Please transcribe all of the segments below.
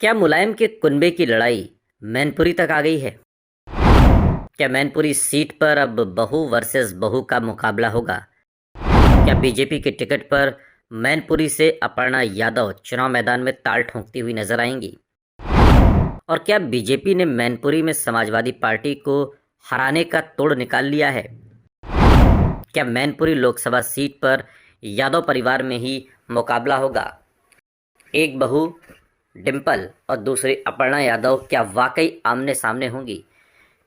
क्या मुलायम के कुनबे की लड़ाई मैनपुरी तक आ गई है? क्या मैनपुरी सीट पर अब बहू वर्सेस बहू का मुकाबला होगा? क्या बीजेपी के टिकट पर मैनपुरी से अपर्णा यादव चुनाव मैदान में ताल ठोंकती हुई नजर आएंगी? और क्या बीजेपी ने मैनपुरी में समाजवादी पार्टी को हराने का तोड़ निकाल लिया है? क्या मैनपुरी लोकसभा सीट पर यादव परिवार में ही मुकाबला होगा? एक बहू डिंपल और दूसरी अपर्णा यादव क्या वाकई आमने सामने होंगी?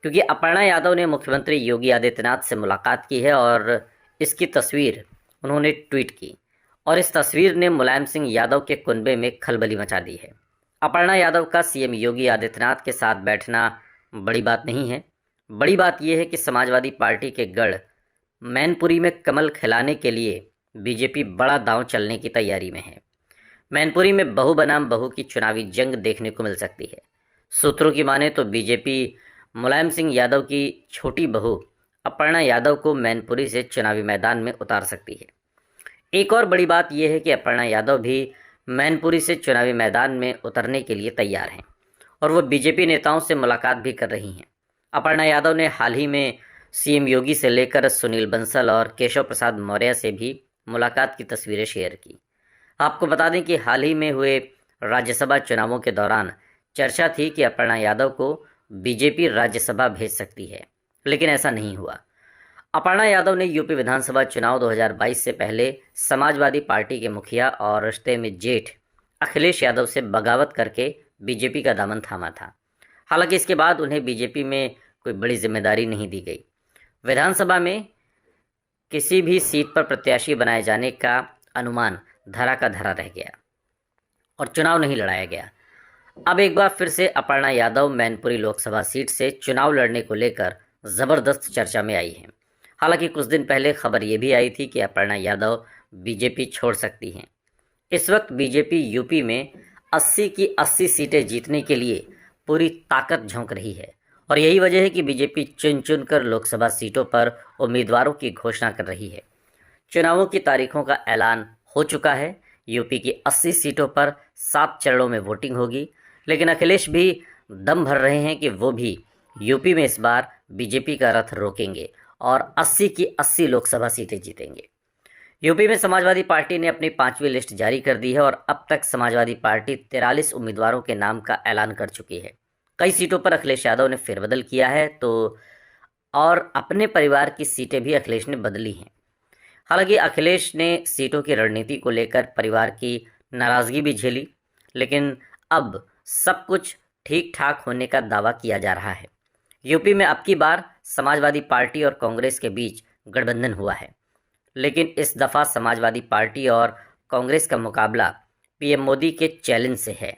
क्योंकि अपर्णा यादव ने मुख्यमंत्री योगी आदित्यनाथ से मुलाकात की है और इसकी तस्वीर उन्होंने ट्वीट की और इस तस्वीर ने मुलायम सिंह यादव के कुनबे में खलबली मचा दी है। अपर्णा यादव का सीएम योगी आदित्यनाथ के साथ बैठना बड़ी बात नहीं है। बड़ी बात यह है कि समाजवादी पार्टी के गढ़ मैनपुरी में कमल खिलाने के लिए बीजेपी बड़ा दांव चलने की तैयारी में है। मैनपुरी में बहू बनाम बहू की चुनावी जंग देखने को मिल सकती है। सूत्रों की माने तो बीजेपी मुलायम सिंह यादव की छोटी बहू अपर्णा यादव को मैनपुरी से चुनावी मैदान में उतार सकती है। एक और बड़ी बात यह है कि अपर्णा यादव भी मैनपुरी से चुनावी मैदान में उतरने के लिए तैयार हैं और वो बीजेपी नेताओं से मुलाकात भी कर रही हैं। अपर्णा यादव ने हाल ही में सीएम योगी से लेकर सुनील बंसल और केशव प्रसाद मौर्य से भी मुलाकात की तस्वीरें शेयर की। आपको बता दें कि हाल ही में हुए राज्यसभा चुनावों के दौरान चर्चा थी कि अपर्णा यादव को बीजेपी राज्यसभा भेज सकती है, लेकिन ऐसा नहीं हुआ। अपर्णा यादव ने यूपी विधानसभा चुनाव 2022 से पहले समाजवादी पार्टी के मुखिया और रिश्ते में जेठ अखिलेश यादव से बगावत करके बीजेपी का दामन थामा था। हालांकि इसके बाद उन्हें बीजेपी में कोई बड़ी जिम्मेदारी नहीं दी गई। विधानसभा में किसी भी सीट पर प्रत्याशी बनाए जाने का अनुमान धरा का धरा रह गया और चुनाव नहीं लड़ाया गया। अब एक बार फिर से अपर्णा यादव मैनपुरी लोकसभा सीट से चुनाव लड़ने को लेकर ज़बरदस्त चर्चा में आई हैं। हालांकि कुछ दिन पहले खबर ये भी आई थी कि अपर्णा यादव बीजेपी छोड़ सकती हैं। इस वक्त बीजेपी यूपी में 80 की 80 सीटें जीतने के लिए पूरी ताकत झोंक रही है और यही वजह है कि बीजेपी चुन चुन कर लोकसभा सीटों पर उम्मीदवारों की घोषणा कर रही है। चुनावों की तारीखों का ऐलान हो चुका है। यूपी की 80 सीटों पर 7 चरणों में वोटिंग होगी, लेकिन अखिलेश भी दम भर रहे हैं कि वो भी यूपी में इस बार बीजेपी का रथ रोकेंगे और 80 की 80 लोकसभा सीटें जीतेंगे। यूपी में समाजवादी पार्टी ने अपनी 5वीं लिस्ट जारी कर दी है और अब तक समाजवादी पार्टी 43 उम्मीदवारों के नाम का ऐलान कर चुकी है। कई सीटों पर अखिलेश यादव ने फेरबदल किया है और अपने परिवार की सीटें भी अखिलेश ने बदली हैं। हालांकि अखिलेश ने सीटों की रणनीति को लेकर परिवार की नाराज़गी भी झेली, लेकिन अब सब कुछ ठीक ठाक होने का दावा किया जा रहा है। यूपी में अब की बार समाजवादी पार्टी और कांग्रेस के बीच गठबंधन हुआ है, लेकिन इस दफ़ा समाजवादी पार्टी और कांग्रेस का मुकाबला पीएम मोदी के चैलेंज से है।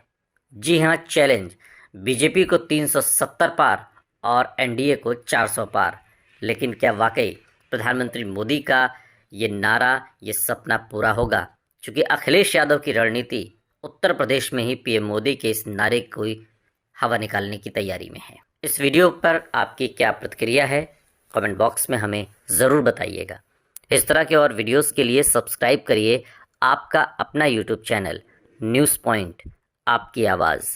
जी हाँ, चैलेंज। बीजेपी को 370 पार और एनडीए को 400 पार। लेकिन क्या वाकई प्रधानमंत्री मोदी का ये नारा, ये सपना पूरा होगा? क्योंकि अखिलेश यादव की रणनीति उत्तर प्रदेश में ही पीएम मोदी के इस नारे को हवा निकालने की तैयारी में है। इस वीडियो पर आपकी क्या प्रतिक्रिया है, कमेंट बॉक्स में हमें ज़रूर बताइएगा। इस तरह के और वीडियोस के लिए सब्सक्राइब करिए आपका अपना यूट्यूब चैनल न्यूज़ पॉइंट, आपकी आवाज़।